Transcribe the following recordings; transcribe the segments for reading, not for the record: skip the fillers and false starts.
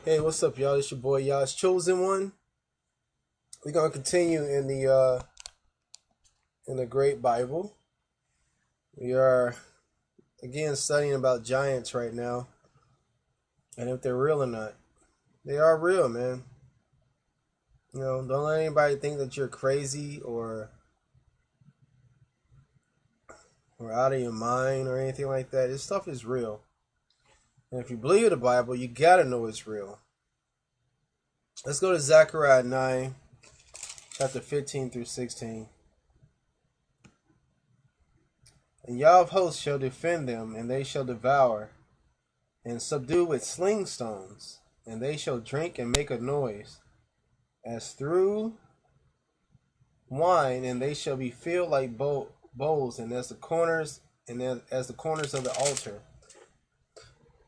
Hey, what's up, y'all? It's your boy, y'all's chosen one. We're gonna continue in the Great Bible. We are again studying about giants right now, and if they're real or not. They are real, man. Don't let anybody think that you're crazy or out of your mind or anything like that. This stuff is real, and if you believe the Bible, you gotta know it's real. Let's go to Zechariah 9, chapter 15 through 16. And Yah of hosts shall defend them, and they shall devour, and subdue with sling stones, and they shall drink and make a noise, as through wine, and they shall be filled like bowls, and as the corners of the altar.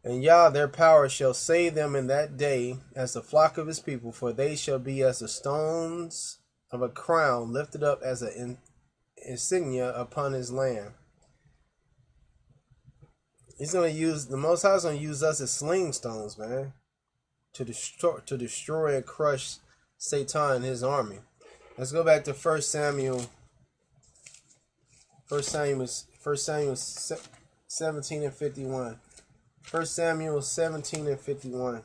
And Yah their power shall save them in that day as the flock of his people, for they shall be as the stones of a crown lifted up as an insignia upon his land. The Most High is gonna use us as sling stones, man, to destroy and crush Satan and his army. Let's go back to 1 Samuel 17 and 51. 1 Samuel 17 and 51.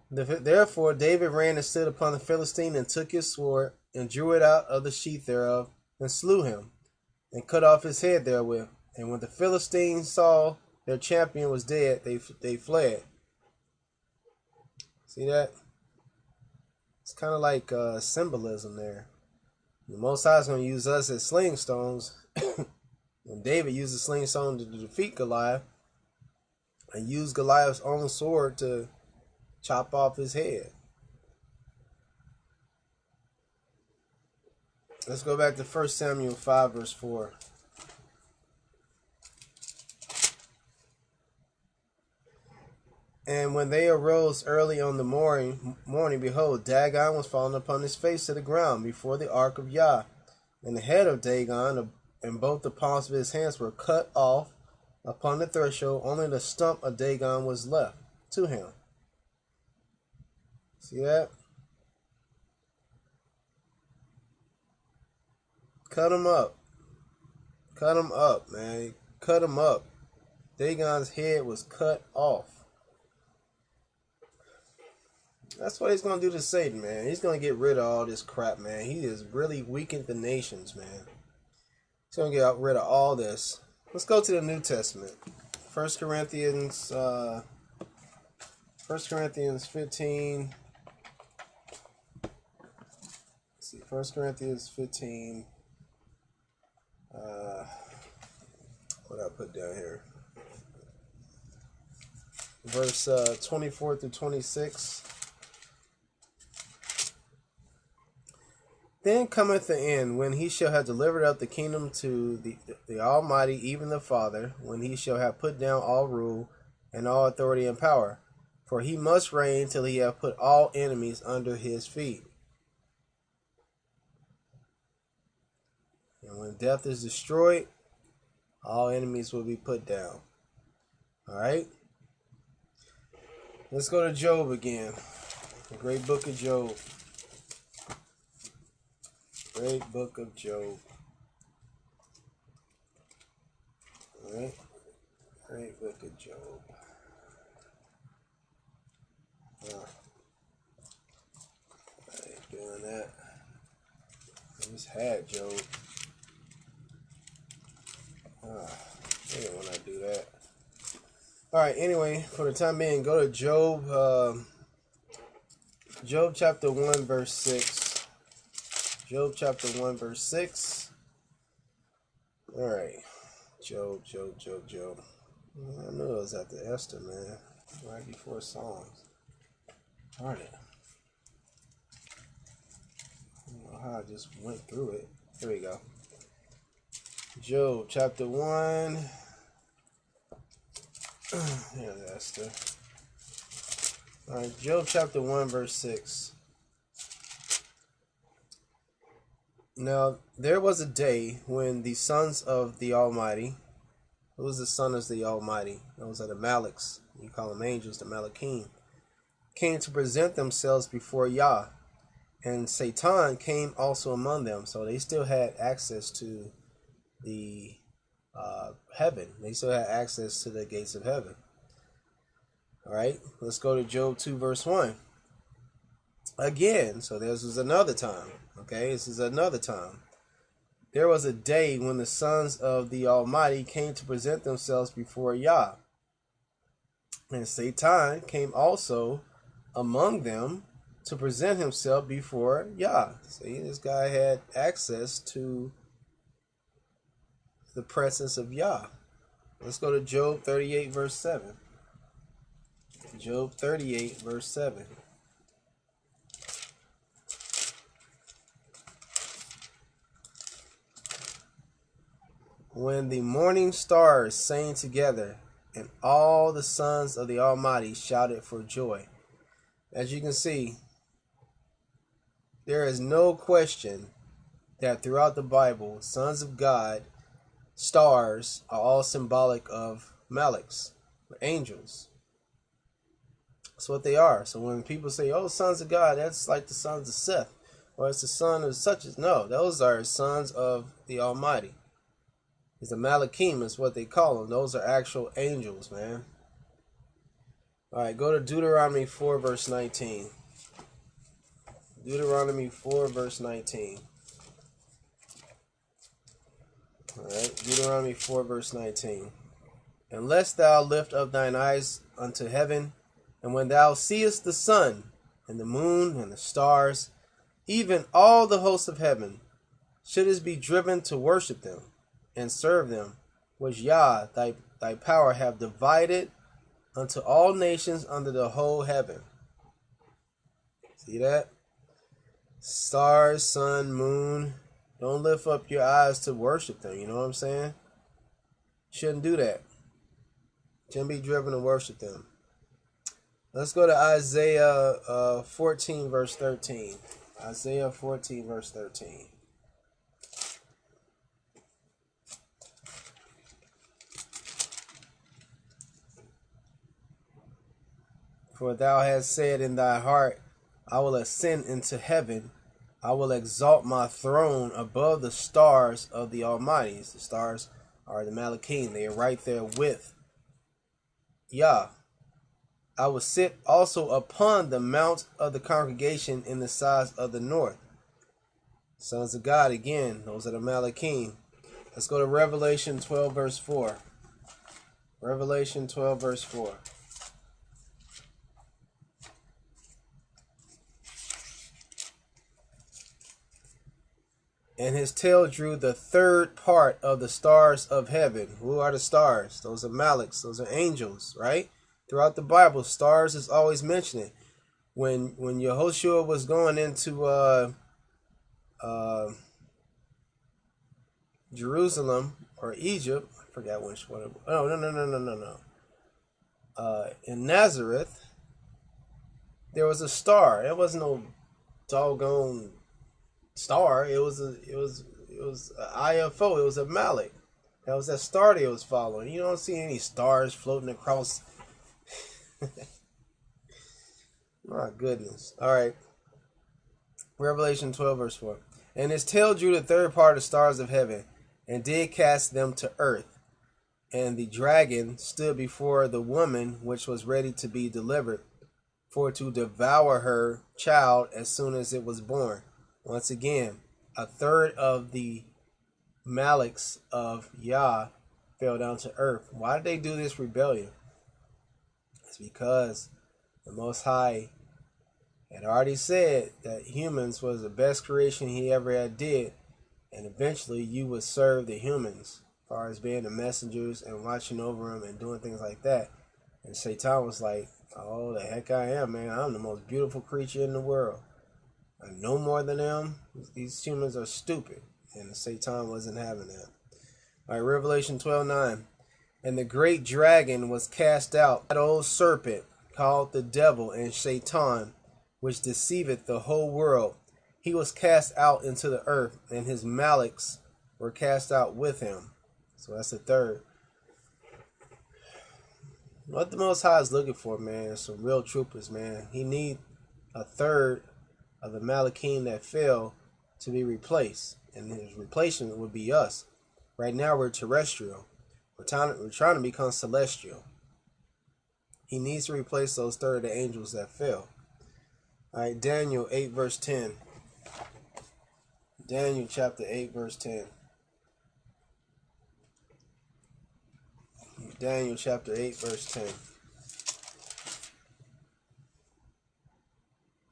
Therefore David ran and stood upon the Philistine, and took his sword, and drew it out of the sheath thereof, and slew him, and cut off his head therewith. And when the Philistines saw their champion was dead, they fled. See that? It's kind of like symbolism there. The Most High is going to use us as sling stones. And David used the sling stone to defeat Goliath, and used Goliath's own sword to chop off his head. Let's go back to 1 Samuel 5, verse 4. And when they arose early on the morning, behold, Dagon was fallen upon his face to the ground before the ark of Yah. And the head of Dagon and both the palms of his hands were cut off upon the threshold. Only the stump of Dagon was left to him. See that? Cut him up. Cut him up, man. Cut him up. Dagon's head was cut off. That's what he's going to do to Satan, man. He's going to get rid of all this crap, man. He has really weakened the nations, man. He's going to get rid of all this. Let's go to the New Testament. 1 Corinthians 15. Let's see, 1 Corinthians 15. What did I put down here? Verse 24 through 26. Then cometh the end, when he shall have delivered up the kingdom to the Almighty, even the Father, when he shall have put down all rule and all authority and power. For he must reign till he have put all enemies under his feet. And when death is destroyed, all enemies will be put down. Alright? Let's go to Job again. The great book of Job. Great book of Job. Alright? Great book of Job. I ain't doing that. I just had Job. I didn't want to do that. Alright, anyway, for the time being, go to Job. Job chapter 1, verse 6. Job chapter 1, verse 6. Alright. Job. I knew it was after Esther, man. Right before Psalms. Darn it. I don't know how I just went through it. Here we go. Job chapter 1. Here's Esther. Alright, Job chapter 1, verse 6. Now, there was a day when the sons of the Almighty, who was the son of the Almighty? Those are the Maliks. you call them angels, the Malachim, came to present themselves before Yah. And Satan came also among them. So they still had access to the heaven. They still had access to the gates of heaven. All right, let's go to Job 2 verse 1. Again, so this was another time. Okay, this is another time. There was a day when the sons of the Almighty came to present themselves before Yah. And Satan came also among them to present himself before Yah. See, this guy had access to the presence of Yah. Let's go to Job 38 verse 7. Job 38 verse 7. When the morning stars sang together, and all the sons of the Almighty shouted for joy. As you can see, there is no question that throughout the Bible, sons of God, stars, are all symbolic of Malaks, or angels. That's what they are. So when people say, oh, sons of God, that's like the sons of Seth, or it's the son of such as, no, those are sons of the Almighty. It's the Malachim is what they call them. Those are actual angels, man. All right, go to Deuteronomy 4 verse 19. Deuteronomy 4 verse 19. All right, Deuteronomy 4 verse 19. Unless thou lift up thine eyes unto heaven, and when thou seest the sun, and the moon, and the stars, even all the hosts of heaven, shouldest be driven to worship them, and serve them, which Yah thy power have divided unto all nations under the whole heaven. See that? Stars, sun, moon. Don't lift up your eyes to worship them. You know what I'm saying? Shouldn't do that. Shouldn't be driven to worship them. Let's go to Isaiah 14 verse 13. Isaiah 14 verse 13. For thou hast said in thy heart, I will ascend into heaven. I will exalt my throne above the stars of the Almighty. The stars are the Malachim. They are right there with Yah. I will sit also upon the mount of the congregation in the sides of the north. Sons of God, again, those are the Malachim. Let's go to Revelation 12 verse 4. Revelation 12 verse 4. And his tail drew the third part of the stars of heaven. Who are the stars? Those are Malaks. Those are angels, right? Throughout the Bible, stars is always mentioned. When Yehoshua was going into Jerusalem or Egypt, I forgot which one. No. In Nazareth, there was a star. It wasn't no doggone star. It was an IFO. It was a Malak. That was that star they was following. You don't see any stars floating across. My goodness. All right. Revelation 12 verse 4. And his tail drew the third part of the stars of heaven, and did cast them to earth. And the dragon stood before the woman which was ready to be delivered, for to devour her child as soon as it was born. Once again, a third of the Malaks of Yah fell down to earth. Why did they do this rebellion? It's because the Most High had already said that humans was the best creation he ever had did, and eventually you would serve the humans as far as being the messengers and watching over them and doing things like that. And Satan was like, oh, the heck I am, man. I'm the most beautiful creature in the world. I'm no more than them. These humans are stupid. And Satan wasn't having that. All right, Revelation 12:9. And the great dragon was cast out, that old serpent called the devil and Satan, which deceiveth the whole world. He was cast out into the earth, and his Malaks were cast out with him. So that's the third. What the Most High is looking for, man, is some real troopers, man. He need a third of the Malachim that fell to be replaced, and his replacement would be us. Right now we're terrestrial. We're trying to become celestial. He needs to replace those third of the angels that fell. All right, Daniel 8 verse 10. Daniel chapter 8 verse 10. Daniel chapter 8 verse 10.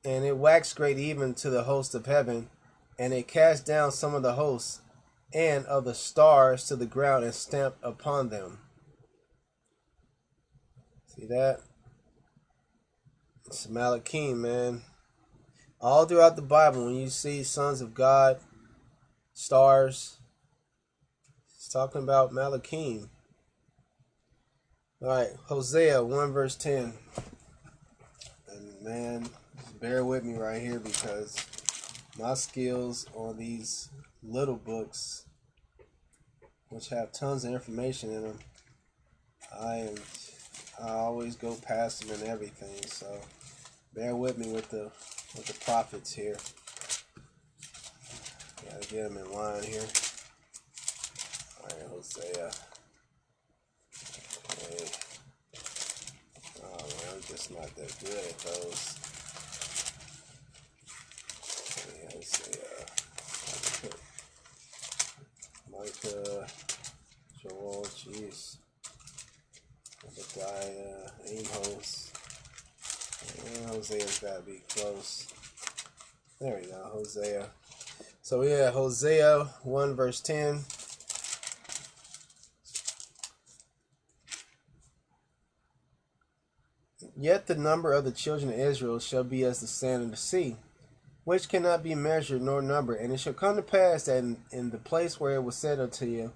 And it waxed great even to the host of heaven, and it cast down some of the hosts and of the stars to the ground and stamped upon them. See that? It's Malachim, man. All throughout the Bible, when you see sons of God, stars, it's talking about Malachim. All right, Hosea 1 verse 10. And man, bear with me right here because my skills on these little books, which have tons of information in them, I always go past them and everything. So bear with me with the prophets here. Gotta get them in line here. All right, Hosea. Okay. Oh man, I'm just not that good at those. Okay, Hosea. Micah, Joel, jeez. Obadiah, Amos. Hosea's gotta be close. There we go, Hosea. So we have Hosea 1 verse 10. Yet the number of the children of Israel shall be as the sand of the sea, which cannot be measured nor numbered. And it shall come to pass that in the place where it was said unto you,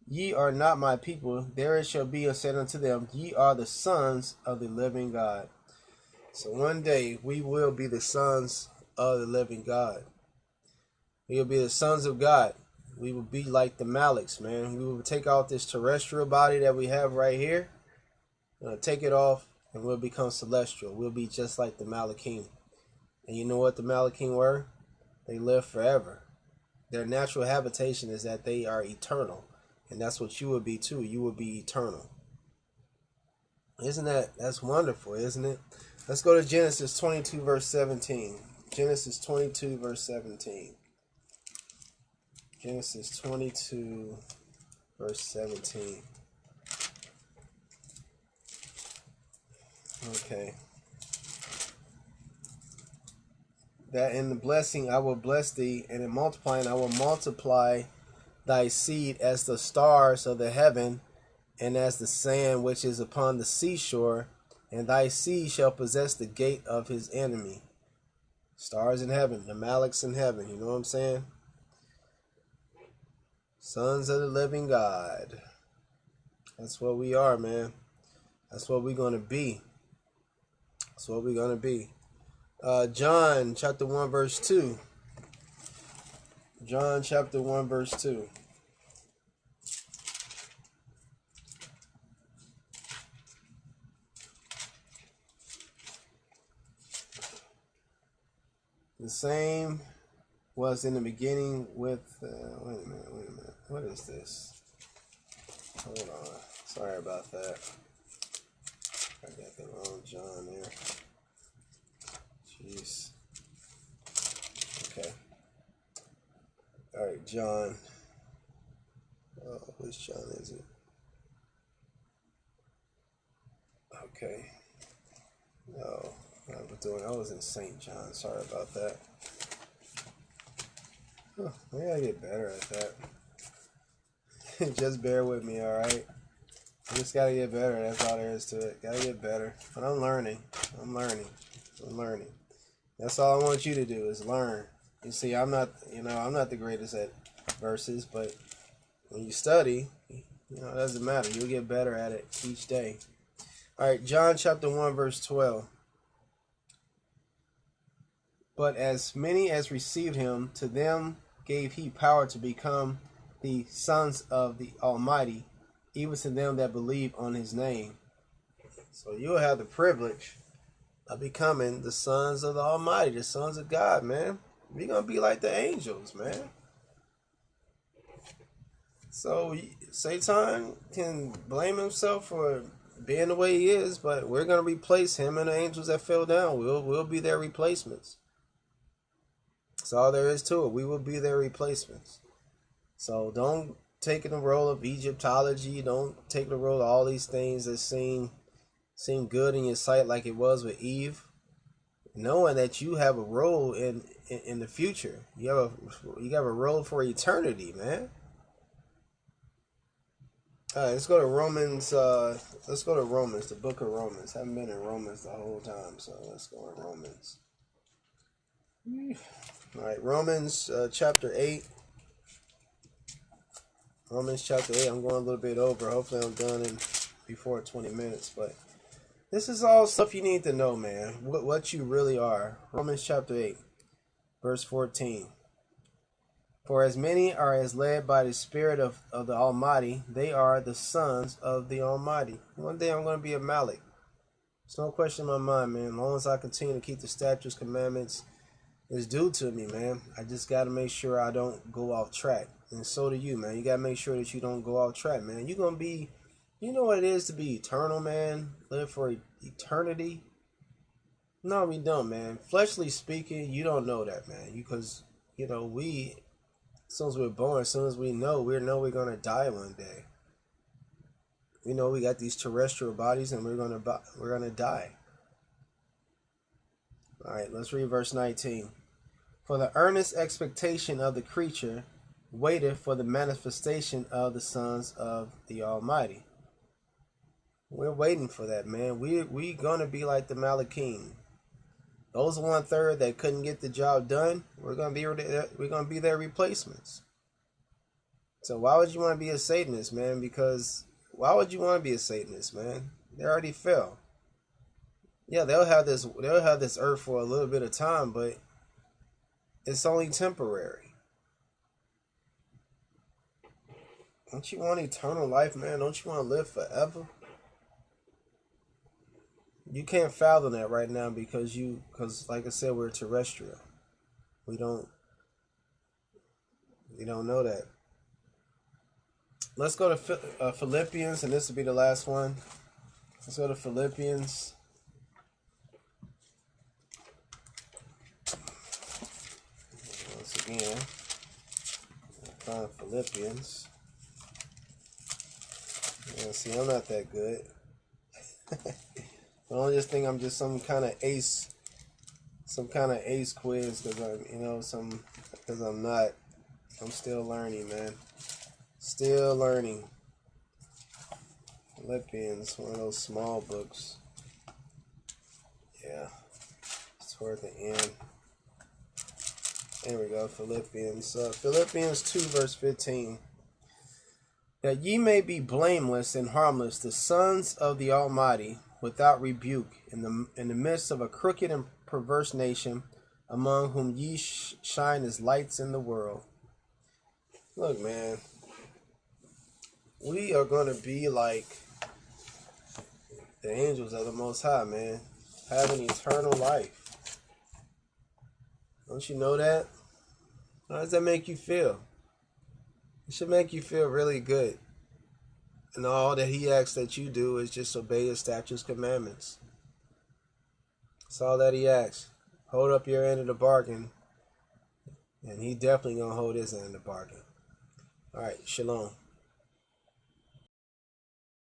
Ye are not my people, there it shall be said unto them, Ye are the sons of the living God. So one day we will be the sons of the living God. We will be the sons of God. We will be like the Malaks, man. We will take out this terrestrial body that we have right here. Take it off and we'll become celestial. We'll be just like the Malachim. And you know what the Malachim were? They live forever. Their natural habitation is that they are eternal. And that's what you will be too. You will be eternal. That's wonderful, isn't it? Let's go to Genesis 22 verse 17. Genesis 22 verse 17. Genesis 22 verse 17. Okay. That in the blessing I will bless thee, and in multiplying I will multiply thy seed as the stars of the heaven, and as the sand which is upon the seashore, and thy seed shall possess the gate of his enemy. Stars in heaven, the Malaks in heaven, you know what I'm saying? Sons of the living God. That's what we are, man. That's what we're going to be. That's what we're going to be. John chapter 1 verse 2. John chapter 1 verse 2. The same was in the beginning with, wait a minute. What is this? Hold on. Sorry about that. I got the wrong John there. Jeez. Okay. All right, John. Which John is it? Okay. No, I was in St. John. Sorry about that. Oh, maybe I get better at that. Just bear with me, all right? I just gotta get better. That's all there is to it. Gotta get better. But I'm learning. I'm learning. That's all I want you to do is learn. You see, I'm not the greatest at verses, but when you study, it doesn't matter. You'll get better at it each day. All right, John chapter 1, verse 12. But as many as received him, to them gave he power to become the sons of the Almighty, even to them that believe on his name. So you'll have the privilege of becoming the sons of the Almighty, the sons of God, man. We're going to be like the angels, man. So Satan can blame himself for being the way he is, but we're going to replace him and the angels that fell down. We'll be their replacements. That's all there is to it. We will be their replacements. So don't take the role of Egyptology. Don't take the role of all these things that seem good in your sight, like it was with Eve. Knowing that you have a role in the future. You have a role for eternity, man. All right, let's go to Romans. Let's go to Romans, the book of Romans. I haven't been in Romans the whole time, so let's go to Romans. All right, Romans chapter 8. Romans chapter 8. I'm going a little bit over. Hopefully I'm done in before 20 minutes, but this is all stuff you need to know, man. What you really are. Romans chapter 8, verse 14. For as many are as led by the Spirit of the Almighty, they are the sons of the Almighty. One day I'm going to be a Malik. There's no question in my mind, man. As long as I continue to keep the statutes, commandments, it's due to me, man. I just got to make sure I don't go off track. And so do you, man. You got to make sure that you don't go off track, man. You're going to be, you know what it is to be eternal, man? Live for eternity? No, we don't, man. Fleshly speaking, you don't know that, man. Because, you know, as soon as we're born, as soon as we know we're going to die one day. We know we got these terrestrial bodies and we're going to die. All right, let's read verse 19. For the earnest expectation of the creature waiteth for the manifestation of the sons of the Almighty. We're waiting for that, man. We gonna be like the Malachim. Those 1/3 that couldn't get the job done, we're gonna be their replacements. So why would you want to be a Satanist, man? Because why would you want to be a Satanist, man? They already fell. Yeah, they'll have this earth for a little bit of time, but it's only temporary. Don't you want eternal life, man? Don't you want to live forever? You can't fathom that right now because like I said, we're terrestrial. We don't know that. Let's go to Philippians, and this will be the last one. Let's go to Philippians. Once again, find Philippians. Yeah, see, I'm not that good. I don't just think I'm just some kind of ace quiz because I'm not. I'm still learning, man. Still learning. Philippians, one of those small books. Yeah, it's toward the end. There we go, Philippians. Philippians 2, verse 15. That ye may be blameless and harmless, the sons of the Almighty, without rebuke, in the midst of a crooked and perverse nation, among whom ye shine as lights in the world. Look, man, we are going to be like the angels of the Most High, man, having eternal life. Don't you know that? How does that make you feel? It should make you feel really good. And all that he asks that you do is just obey his statutes, commandments. That's all that he asks. Hold up your end of the bargain. And he definitely going to hold his end of the bargain. All right, shalom.